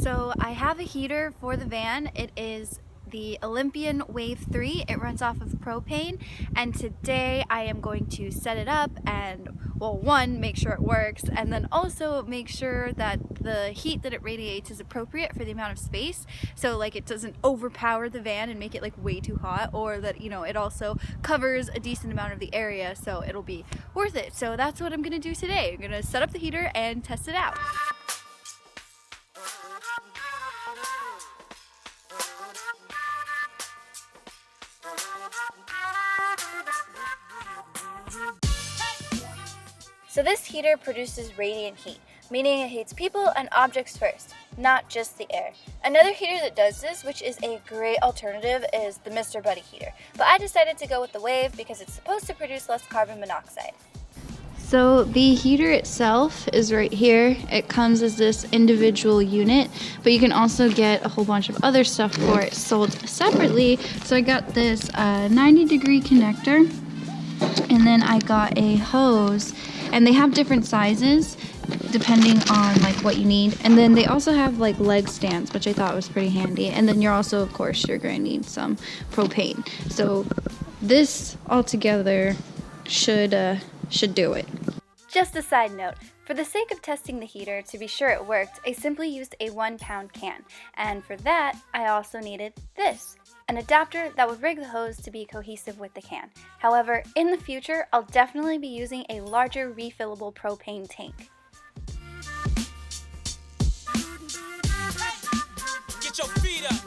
So I have a heater for the van. It is the Olympian Wave 3. It runs off of propane, and today I am going to set it up and, well, one, make sure it works, and then also make sure that the heat that it radiates is appropriate for the amount of space, so like it doesn't overpower the van and make it like way too hot, or that, you know, it also covers a decent amount of the area so it'll be worth it. So that's what I'm gonna do today. I'm gonna set up the heater and test it out. So this heater produces radiant heat, meaning it heats people and objects first, not just the air. Another heater that does this, which is a great alternative, is the Mr. Buddy heater. But I decided to go with the Wave because it's supposed to produce less carbon monoxide. So the heater itself is right here. It comes as this individual unit, but you can also get a whole bunch of other stuff for it sold separately. So I got this 90-degree connector, and then I got a hose, and they have different sizes depending on like what you need. And then they also have like leg stands, which I thought was pretty handy. And then you're also, of course, you're going to need some propane. So this altogether should do it. Just a side note, for the sake of testing the heater to be sure it worked, I simply used a 1-pound can. And for that, I also needed this, an adapter that would rig the hose to be cohesive with the can. However, in the future, I'll definitely be using a larger refillable propane tank. Get your feet up.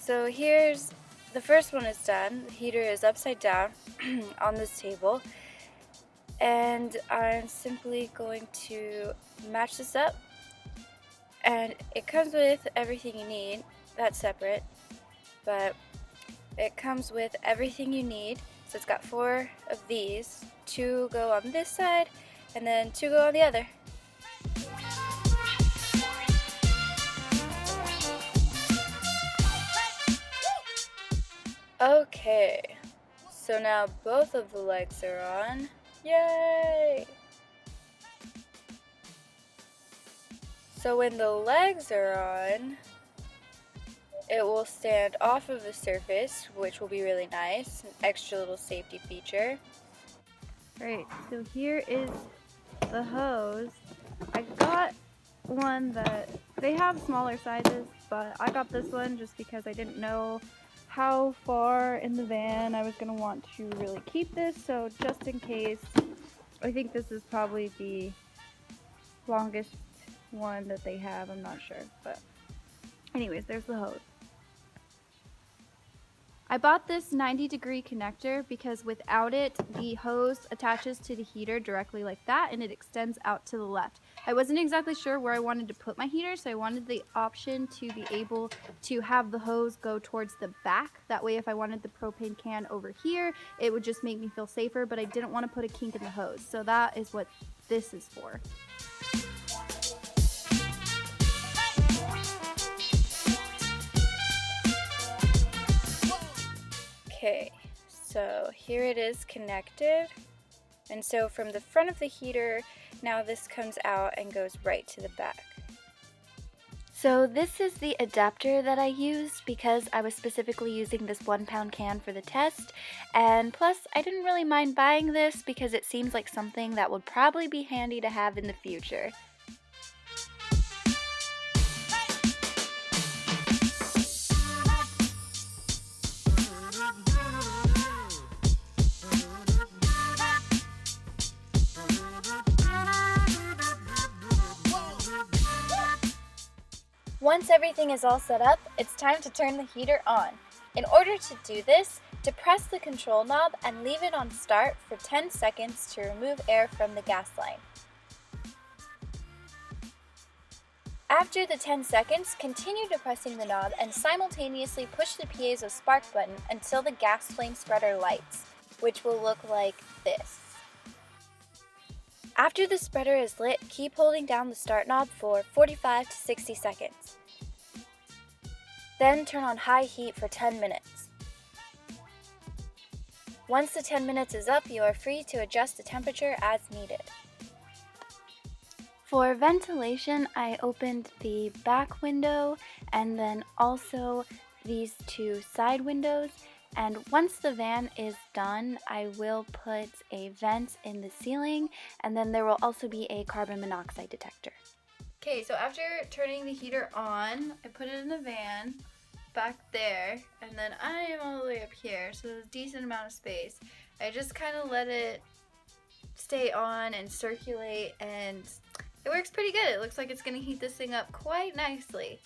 So here's the first one is done. The heater is upside down on this table, and I'm simply going to match this up, and it comes with everything you need. That's separate, but it comes with everything you need. So it's got 4 of these, 2 go on this side and then 2 go on the other. Okay, so now both of the legs are on. Yay! So when the legs are on, it will stand off of the surface, which will be really nice, an extra little safety feature. Alright, so here is the hose. I got one that, they have smaller sizes, but I got this one just because I didn't know how far in the van I was going to want to really keep this, so just in case, I think this is probably the longest one that they have, I'm not sure, but anyways, there's the hose. I bought this 90-degree connector because without it, the hose attaches to the heater directly like that, and it extends out to the left. I wasn't exactly sure where I wanted to put my heater, so I wanted the option to be able to have the hose go towards the back. That way, if I wanted the propane can over here, it would just make me feel safer, but I didn't want to put a kink in the hose. So that is what this is for. Okay, so here it is connected, and so from the front of the heater, now this comes out and goes right to the back. So this is the adapter that I used because I was specifically using this 1-pound can for the test, and plus I didn't really mind buying this because it seems like something that would probably be handy to have in the future. Once everything is all set up, it's time to turn the heater on. In order to do this, depress the control knob and leave it on start for 10 seconds to remove air from the gas line. After the 10 seconds, continue depressing the knob and simultaneously push the piezo spark button until the gas flame spreader lights, which will look like this. After the spreader is lit, keep holding down the start knob for 45 to 60 seconds. Then turn on high heat for 10 minutes. Once the 10 minutes is up, you are free to adjust the temperature as needed. For ventilation, I opened the back window and then also these two side windows. And once the van is done, I will put a vent in the ceiling, and then there will also be a carbon monoxide detector. Okay, so after turning the heater on, I put it in the van back there, and then I am all the way up here, so there's a decent amount of space. I just kind of let it stay on and circulate, and it works pretty good. It looks like it's gonna heat this thing up quite nicely.